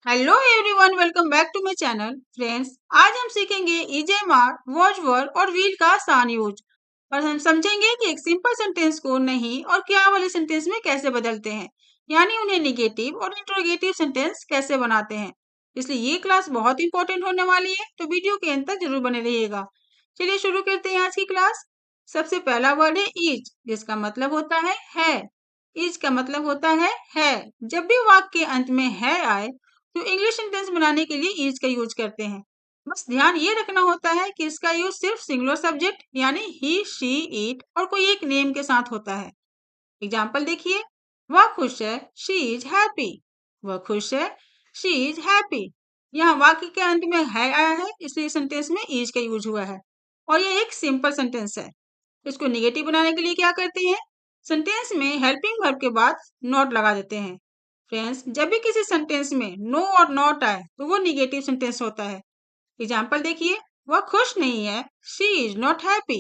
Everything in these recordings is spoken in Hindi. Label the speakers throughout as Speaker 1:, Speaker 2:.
Speaker 1: Hello everyone, welcome back to my channel. Friends, आज हम सीखेंगे ईजेएमआर, वॉच वर्ड और व्हील का आसान यूज। और हम समझेंगे कि एक सिंपल सेंटेंस को नहीं और क्या वाले सेंटेंस में कैसे बदलते हैं, यानी उन्हें निगेटिव और इंट्रोगेटिव सेंटेंस कैसे बनाते हैं। इसलिए ये क्लास बहुत इंपॉर्टेंट होने वाली है, तो वीडियो के अंत तक जरूर बने रहिएगा। चलिए शुरू करते हैं आज की क्लास। सबसे पहला वर्ड है ईज, जिसका मतलब होता है। ईज का मतलब होता है। जब भी वाक्य के अंत में है आए तो इंग्लिश सेंटेंस बनाने के लिए इज का यूज करते हैं। बस ध्यान ये रखना होता है कि इसका यूज सिर्फ सिंगुलर सब्जेक्ट यानी ही, शी, इट और कोई एक नेम के साथ होता है। एग्जाम्पल देखिए, वह खुश है, शी इज हैप्पी। वह खुश है, शी इज हैप्पी। यहाँ वाक्य के अंत में है आया है, इसलिए सेंटेंस में इज का यूज हुआ है और यह एक सिंपल सेंटेंस है। इसको निगेटिव बनाने के लिए क्या करते हैं, सेंटेंस में हेल्पिंग वर्ब के बाद नॉट लगा देते हैं। फ्रेंड्स, जब भी किसी सेंटेंस में नो और नॉट आए तो वो निगेटिव सेंटेंस होता है। एग्जाम्पल देखिए, वह खुश नहीं है, शी इज नॉट हैप्पी।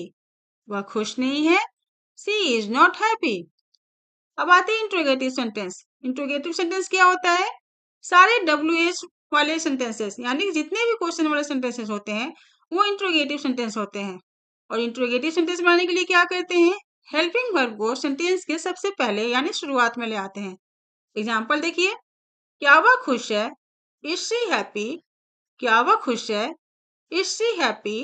Speaker 1: वह खुश नहीं है, शी इज नॉट हैप्पी। अब आते हैं इंट्रोगेटिव सेंटेंस। इंट्रोगेटिव सेंटेंस क्या होता है, सारे WH वाले सेंटेंसेस यानी जितने भी क्वेश्चन वाले सेंटेंसेस होते हैं वो इंट्रोगेटिव सेंटेंस होते हैं। और इंट्रोगेटिव सेंटेंस बनाने के लिए क्या करते हैं, हेल्पिंग वर्ब को सेंटेंस के सबसे पहले यानी शुरुआत में ले आते हैं। एग्जाम्पल देखिए, क्या वह खुश है, इज शी हैप्पी। क्या वह खुश है, is she happy.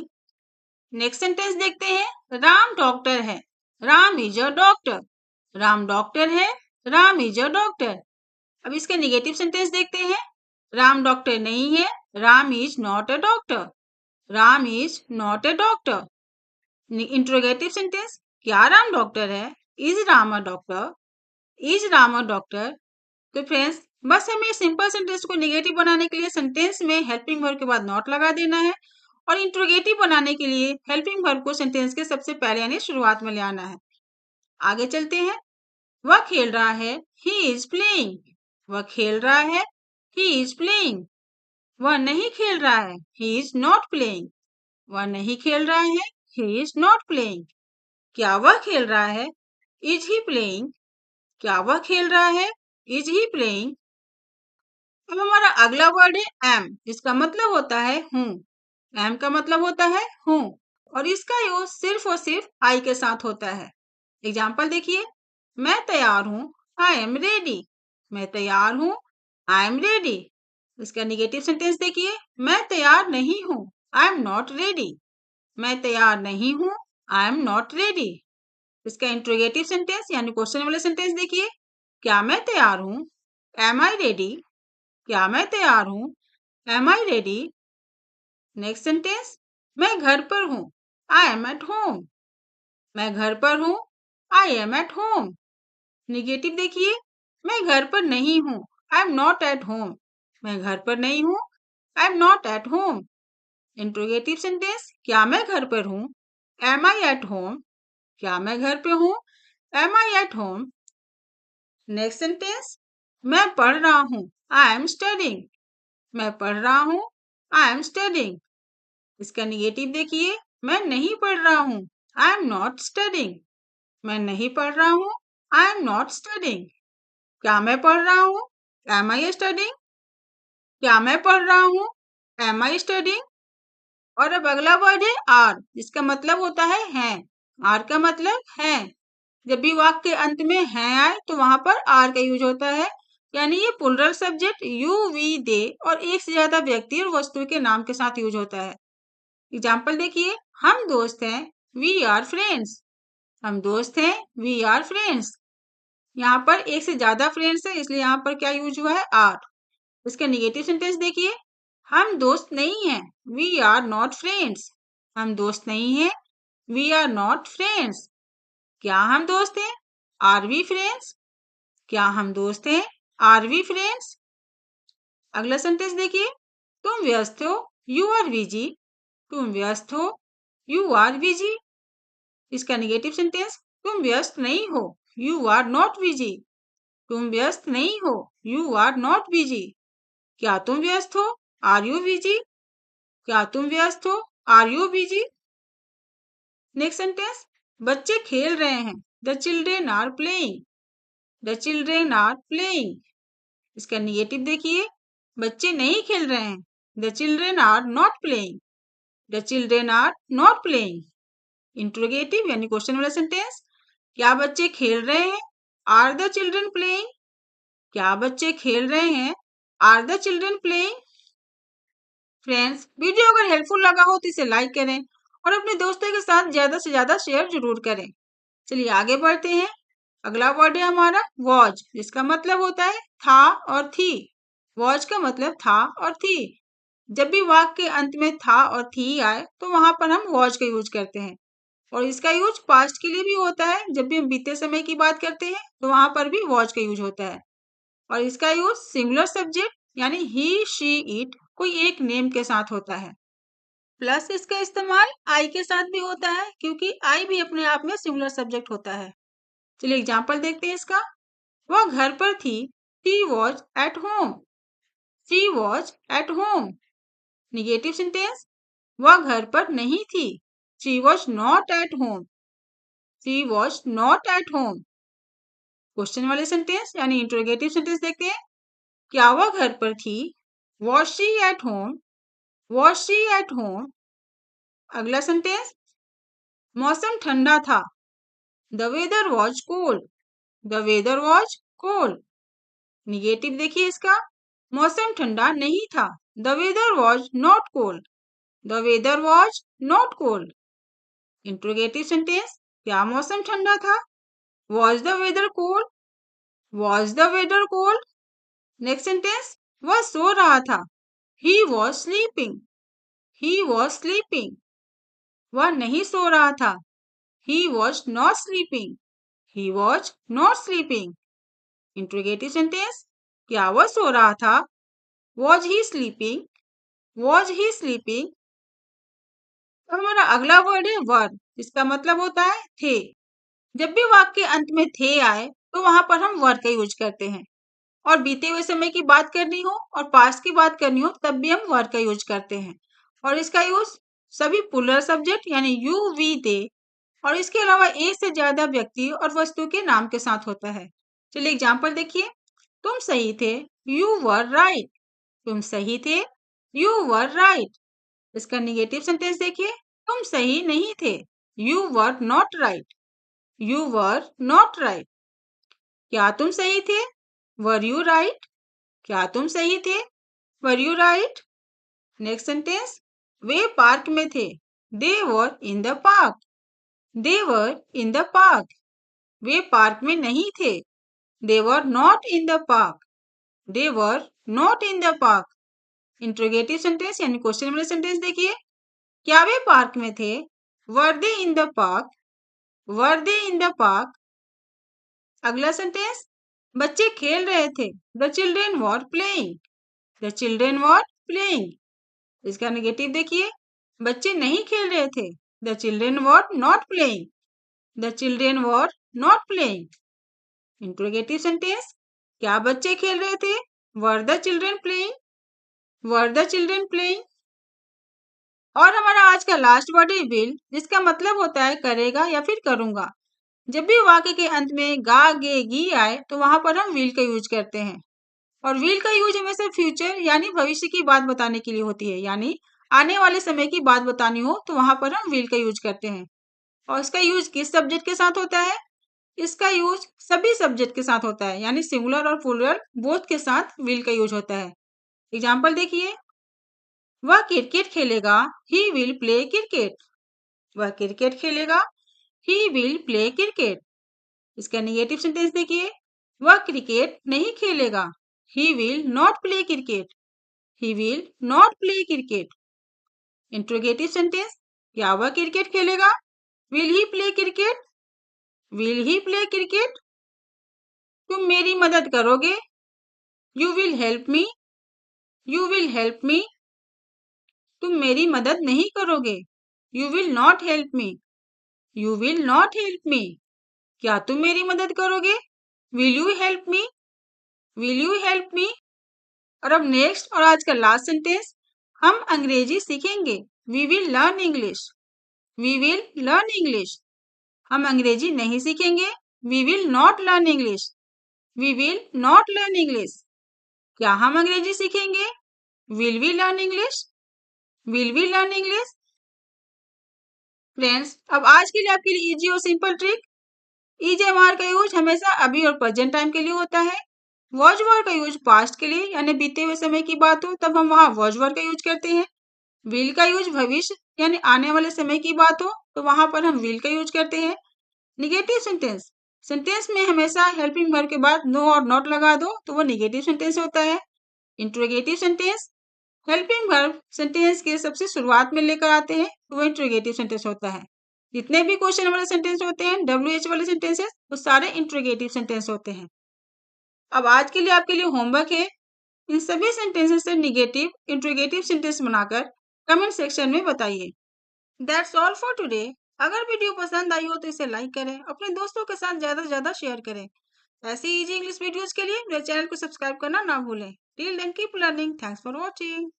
Speaker 1: Next sentence देखते हैं, राम डॉक्टर है, Ram is a doctor. Ram doctor है, राम इज अ डॉक्टर। अब इसके निगेटिव सेंटेंस देखते हैं, राम डॉक्टर नहीं है, Ram is not a doctor. Ram is not a doctor. Interrogative sentence, क्या राम डॉक्टर है, is Ram a doctor. Is Ram a doctor. तो फ्रेंड्स, बस हमें सिंपल सेंटेंस को निगेटिव बनाने के लिए सेंटेंस में हेल्पिंग वर्ब के बाद नॉट लगा देना है और इंट्रोगेटिव बनाने के लिए हेल्पिंग वर्ब को सेंटेंस के सबसे पहले यानी शुरुआत में ले आना है। आगे चलते हैं, वह खेल रहा है, ही इज प्लेइंग। वह खेल रहा है, ही इज प्लेइंग। वह नहीं खेल रहा है, ही इज नॉट प्लेइंग। वह नहीं खेल रहा है, ही इज नॉट प्लेइंग। क्या वह खेल रहा है, इज ही प्लेइंग। क्या वह खेल रहा है, इज ही प्लेइंग। अब हमारा अगला वर्ड है एम, जिसका मतलब होता है हूँ। एम का मतलब होता है हूँ और इसका यूज सिर्फ और सिर्फ आई के साथ होता है। एग्जाम्पल देखिए, मैं तैयार हूँ, आई एम रेडी। मैं तैयार हूँ, आई एम रेडी। इसका निगेटिव सेंटेंस देखिए, मैं तैयार नहीं हूँ, आई एम नॉट रेडी। मैं तैयार नहीं हूँ, आई एम नॉट रेडी। इसका इंट्रोगेटिव सेंटेंस यानी क्वेश्चन वाले सेंटेंस देखिए, क्या मैं तैयार हूँ, एम आई रेडी। क्या मैं तैयार हूँ, am I ready. Next sentence, मैं घर पर हूँ, आई एम एट होम। मैं घर पर हूँ, I am eight home. Negative देखिए, मैं घर पर नहीं हूँ, I am not at home. मैं घर पर नहीं हूँ, I am not at home. Interrogative sentence, क्या मैं घर पर हूँ, एम आई एट होम। क्या मैं घर पे हूँ, am I at home. Next sentence, मैं पढ़ रहा हूँ, आई एम स्टडिंग। मैं पढ़ रहा हूँ, आई एम स्टडिंग। इसका निगेटिव देखिए, मैं नहीं पढ़ रहा हूँ, आई एम नॉट स्टडिंग। मैं नहीं पढ़ रहा हूँ, आई एम नॉट स्टडिंग। क्या मैं पढ़ रहा हूँ, एम आई स्टडिंग। क्या मैं पढ़ रहा हूँ, एम आई स्टडिंग। और अब अगला वर्ड है आर, जिसका मतलब होता है। आर का मतलब है। जब भी वाक्य के अंत में है आए तो वहां पर आर का यूज होता है, यानी ये प्लूरल सब्जेक्ट यू, वी, दे और एक से ज्यादा व्यक्ति और वस्तु के नाम के साथ यूज होता है। एग्जाम्पल देखिए, हम दोस्त हैं, वी आर फ्रेंड्स। हम दोस्त हैं, वी आर फ्रेंड्स। यहाँ पर एक से ज्यादा फ्रेंड्स है, इसलिए यहाँ पर क्या यूज हुआ है, आर। इसका निगेटिव सेंटेंस देखिए, हम दोस्त नहीं हैं, वी आर नॉट फ्रेंड्स। हम दोस्त नहीं हैं, वी आर नॉट फ्रेंड्स। क्या हम दोस्त हैं, आर वी फ्रेंड्स। क्या हम दोस्त हैं, आर वी फ्रेंड्स। अगला सेंटेंस देखिए, तुम व्यस्त हो, यू आर बिजी। तुम व्यस्त हो, यू आर बिजी। इसका निगेटिव सेंटेंस, तुम व्यस्त नहीं हो, यू आर नॉट बिजी। तुम व्यस्त नहीं हो, यू आर नॉट बिजी। क्या तुम व्यस्त हो, आर यू बिजी। क्या तुम व्यस्त हो, are you busy. Next sentence, बच्चे खेल रहे हैं, the children are playing. The children are playing. इसका निगेटिव देखिए, बच्चे नहीं खेल रहे हैं। The children are not playing. The children are not playing. Interrogative यानी क्वेश्चन वाला सेंटेंस, क्या बच्चे खेल रहे हैं? Are the children playing? क्या बच्चे खेल रहे हैं? Are the children playing? Friends, video अगर हेल्पफुल लगा हो तो इसे लाइक करें और अपने दोस्तों के साथ ज्यादा से ज्यादा शेयर जरूर करें। चलिए आगे बढ़ते हैं। अगला वर्ड है हमारा वॉज, जिसका मतलब होता है था और थी। वॉज का मतलब था और थी। जब भी वाक्य के अंत में था और थी आए तो वहां पर हम वॉज का यूज करते हैं। और इसका यूज पास्ट के लिए भी होता है। जब भी हम बीते समय की बात करते हैं तो वहां पर भी वॉज का यूज होता है। और इसका यूज सिंगुलर सब्जेक्ट यानी ही, शी, इट कोई एक नेम के साथ होता है। प्लस इसका इस्तेमाल आई के साथ भी होता है, क्योंकि आई भी अपने आप में सिंगुलर सब्जेक्ट होता है। चलिए एग्जाम्पल देखते हैं इसका। वह घर पर थी। She was at home. She was at home. Negative sentence, वह घर पर नहीं थी। She was not at home. She was not at home. Question वाले सेंटेंस यानी इंट्रोगेटिव सेंटेंस देखते हैं। क्या वह घर पर थी? Was she at home? Was she at home? अगला सेंटेंस, मौसम ठंडा था। The weather was cold. The weather was cold. Negative देखिए इसका, मौसम ठंडा नहीं था। The weather was not cold. The weather was not cold. Interrogative sentence, क्या मौसम ठंडा था? Was the weather cold? Was the weather cold? Next sentence, वह सो रहा था। He was sleeping. He was sleeping. वह नहीं सो रहा था। He was not sleeping. He was not sleeping. Interrogative sentence, क्या वह सो रहा था? Was he sleeping? Was he sleeping? तो हमारा अगला वर्ड है वर, जिसका मतलब होता है थे। जब भी वाक्य के अंत में थे आए तो वहां पर हम वर का यूज करते हैं। और बीते हुए समय की बात करनी हो और पास्ट की बात करनी हो तब भी हम वर का यूज करते हैं। और इसका यूज सभी पुलर सब्जेक्ट यानी यू, वी, दे और इसके अलावा एक से ज्यादा व्यक्ति और वस्तु के नाम के साथ होता है। चलिए एग्जाम्पल देखिए। तुम सही थे। You were right. तुम सही थे। You were right. इसका निगेटिव सेंटेंस देखिए। तुम सही नहीं थे। You were not right. You were not right. क्या तुम सही थे? Were you right? क्या तुम सही थे? Were you right? Next sentence, वे पार्क में थे। They were in the park. They were in the park. वे पार्क में नहीं थे। They were not in the park. They were not in the park. Interrogative sentence यानी क्वेश्चन वाले सेंटेंस देखिए। क्या वे पार्क में थे? Were they in the park? Were they in the park? अगला सेंटेंस, बच्चे खेल रहे थे। The children were playing. The children were playing. इसका नेगेटिव देखिए। बच्चे नहीं खेल रहे थे। The children were not playing. The children were not playing. Interrogative sentence, क्या बच्चे खेल रहे थे? Were the children playing? Were the children playing? और हमारा आज का लास्ट वर्ड है विल, जिसका मतलब होता है करेगा या फिर करूंगा। जब भी वाक्य के अंत में गा, गे, गी आए तो वहां पर हम विल का यूज करते हैं। और विल का यूज हमेशा फ्यूचर यानी भविष्य की बात बताने के लिए होती है, यानी आने वाले समय की बात बतानी हो तो वहां पर हम विल का यूज करते हैं। और इसका यूज किस सब्जेक्ट के साथ होता है? इसका यूज सभी सब्जेक्ट के साथ होता है, यानी सिंगुलर और प्लूरल बोथ के साथ विल का यूज होता है। एग्जाम्पल देखिए। वह क्रिकेट खेलेगा। He will play cricket. वह क्रिकेट खेलेगा। He will play cricket. इसका निगेटिव सेंटेंस देखिए। वह क्रिकेट नहीं खेलेगा। He will not play cricket. He will not play cricket. Interrogative sentence, क्या वह क्रिकेट खेलेगा? Will he play cricket? Will he play cricket? तुम मेरी मदद करोगे। You will help me? You will help me? तुम मेरी मदद नहीं करोगे। You will not help me? You will not help me? क्या तुम मेरी मदद करोगे? Will you help me? Will you help me? और अब नेक्स्ट और आज का लास्ट सेंटेंस, हम अंग्रेजी सीखेंगे। We will learn English. We will learn English. हम अंग्रेजी नहीं सीखेंगे। We will not learn English. We will not learn English. क्या हम अंग्रेजी सीखेंगे? Will we learn English? Will we learn English? Friends, अब आज के लिए आपके लिए इजी और सिंपल ट्रिक। ईजेएमआर का यूज हमेशा अभी और प्रेजेंट टाइम के लिए होता है। वॉज वर्ड का यूज पास्ट के लिए यानी बीते हुए समय की बात हो तब हम वहाँ वॉज वर्ड का यूज करते हैं। विल का यूज भविष्य यानी आने वाले समय की बात हो तो वहां पर हम विल का यूज करते हैं। निगेटिव सेंटेंस, सेंटेंस में हमेशा हेल्पिंग वर्ब के बाद नो और नॉट लगा दो तो वो निगेटिव सेंटेंस होता है। Interrogative sentence, helping verb sentence के सबसे शुरुआत में लेकर आते हैं तो वो इंट्रोगेटिव सेंटेंस होता है। जितने भी क्वेश्चन वाले सेंटेंस होते हैं WH वाले सेंटेंसेस वो सारे इंट्रोगेटिव सेंटेंस होते हैं। अब आज के लिए आपके लिए होमवर्क है, इन सभी सेंटेंसेस से निगेटिव इंट्रोगेटिव सेंटेंस बनाकर कमेंट सेक्शन में बताइए। That's all for today. अगर वीडियो पसंद आई हो तो इसे लाइक करें, अपने दोस्तों के साथ ज़्यादा से ज़्यादा शेयर करें। ऐसी इजी इंग्लिश वीडियोस के लिए मेरे चैनल को सब्सक्राइब करना ना भूलें। Till then keep learning. Thanks for watching.